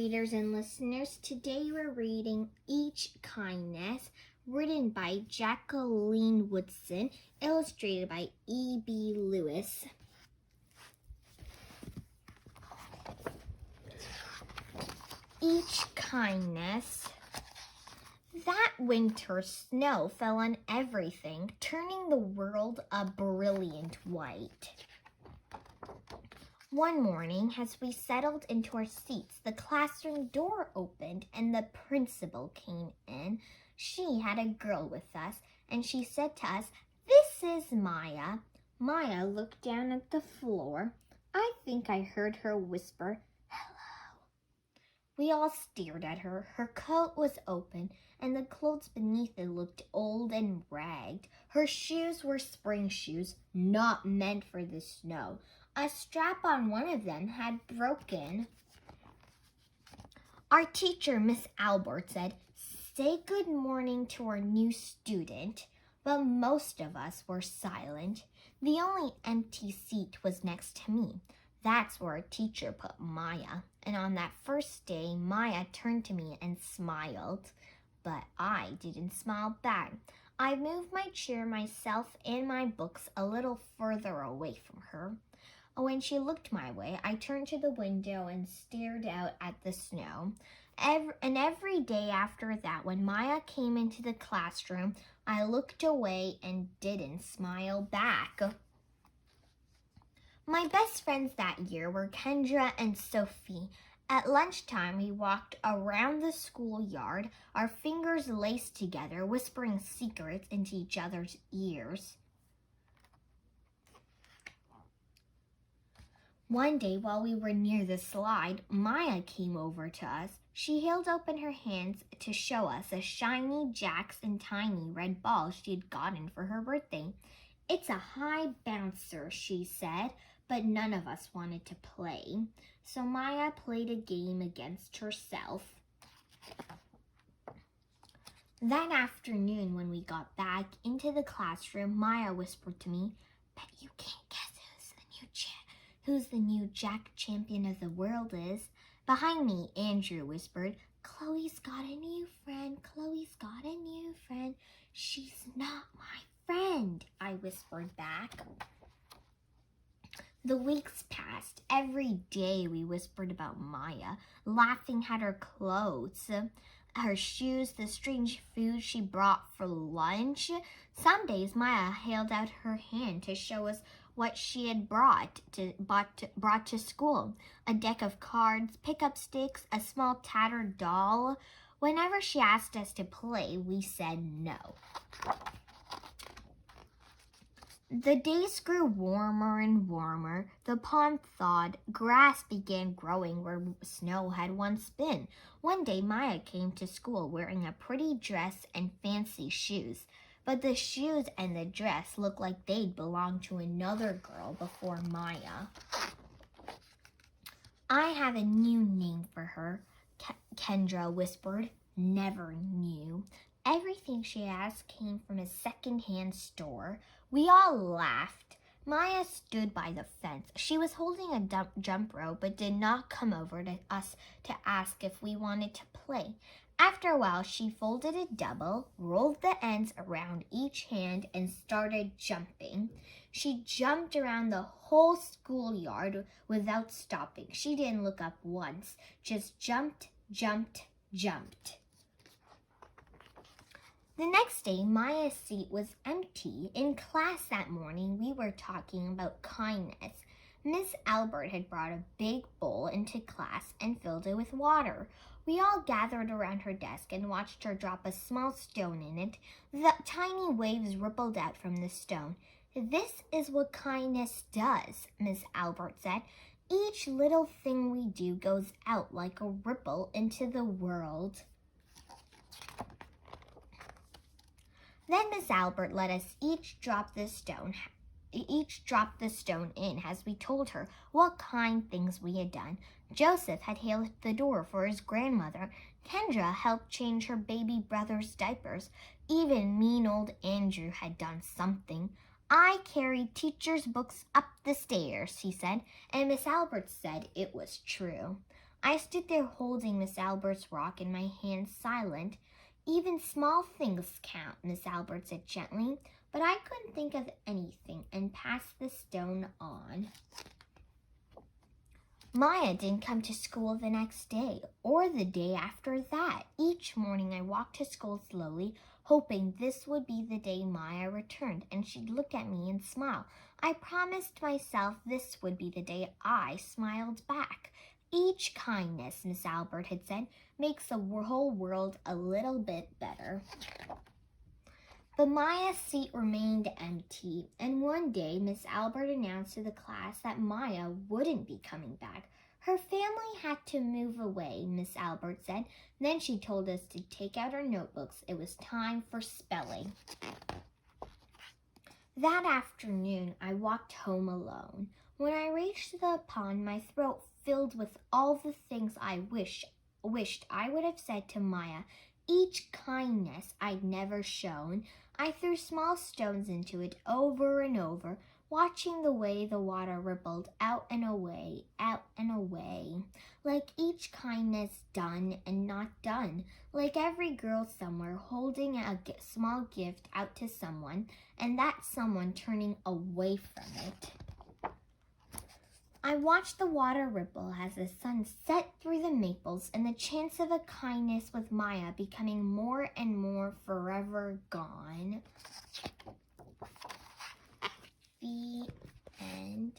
readers and listeners. Today we're reading Each Kindness, written by Jacqueline Woodson, illustrated by E.B. Lewis. Each Kindness. That winter, snow fell on everything, turning the world a brilliant white. One morning, as we settled into our seats, the classroom door opened and the principal came in. She had a girl with us, and she said to us, "This is Maya." Maya looked down at the floor. I think I heard her whisper, "Hello." We all stared at her. Her coat was open, and the clothes beneath it looked old and ragged. Her shoes were spring shoes, not meant for the snow. A strap on one of them had broken. Our teacher, Miss Albert, said, "Say good morning to our new student," but most of us were silent. The only empty seat was next to me. That's where our teacher put Maya. And on that first day, Maya turned to me and smiled. But I didn't smile back. I moved my chair, myself, and my books a little further away from her. When she looked my way, I turned to the window and stared out at the snow. Every day after that, when Maya came into the classroom, I looked away and didn't smile back. My best friends that year were Kendra and Sophie. At lunchtime, we walked around the schoolyard, our fingers laced together, whispering secrets into each other's ears. One day, while we were near the slide, Maya came over to us. She held open her hands to show us a shiny Jackson tiny red ball she had gotten for her birthday. "It's a high bouncer," she said, but none of us wanted to play. So Maya played a game against herself. That afternoon, when we got back into the classroom, Maya whispered to me, "Bet you can't guess who's the new Jack champion of the world is." Behind me, Andrew whispered, "Chloe's got a new friend. Chloe's got a new friend." "She's not my friend," I whispered back. The weeks passed. Every day we whispered about Maya, laughing at her clothes, her shoes, the strange food she brought for lunch. Some days Maya held out her hand to show us what she had brought to school. A deck of cards, pickup sticks, a small tattered doll. Whenever she asked us to play, we said no. The days grew warmer and warmer. The pond thawed. Grass began growing where snow had once been. One day, Maya came to school wearing a pretty dress and fancy shoes. But the shoes and the dress looked like they'd belonged to another girl before Maya. "I have a new name for her," Kendra whispered. "Never knew." Everything she asked came from a second-hand store. We all laughed. Maya stood by the fence. She was holding a jump rope, but did not come over to us to ask if we wanted to play. After a while, she folded it double, rolled the ends around each hand, and started jumping. She jumped around the whole schoolyard without stopping. She didn't look up once, just jumped, jumped, jumped. The next day, Maya's seat was empty. In class that morning, we were talking about kindness. Miss Albert had brought a big bowl into class and filled it with water. We all gathered around her desk and watched her drop a small stone in it. The tiny waves rippled out from the stone. "This is what kindness does," Miss Albert said. "Each little thing we do goes out like a ripple into the world." Then Miss Albert let us each drop the stone in as we told her what kind things we had done. Joseph had held the door for his grandmother. Kendra helped change her baby brother's diapers. Even mean old Andrew had done something. "I carried teacher's books up the stairs," he said, and Miss Albert said it was true. I stood there holding Miss Albert's rock in my hand, silent. Even small things count, Miss Albert said gently, but I couldn't think of anything and passed the stone on. Maya didn't come to school the next day or the day after that. Each morning I walked to school slowly, hoping this would be the day Maya returned and she'd look at me and smile. I promised myself this would be the day I smiled back. Each kindness, Miss Albert had said, makes the whole world a little bit better. But Maya's seat remained empty, and one day Miss Albert announced to the class that Maya wouldn't be coming back. Her family had to move away, Miss Albert said. Then she told us to take out our notebooks. It was time for spelling. That afternoon, I walked home alone. When I reached the pond, my throat filled with all the things I wished I would have said to Maya. Each kindness I'd never shown. I threw small stones into it over and over, watching the way the water rippled out and away, like each kindness done and not done, like every girl somewhere holding a small gift out to someone, and that someone turning away from it. I watched the water ripple as the sun set through the maples and the chance of a kindness with Maya becoming more and more forever gone. The end.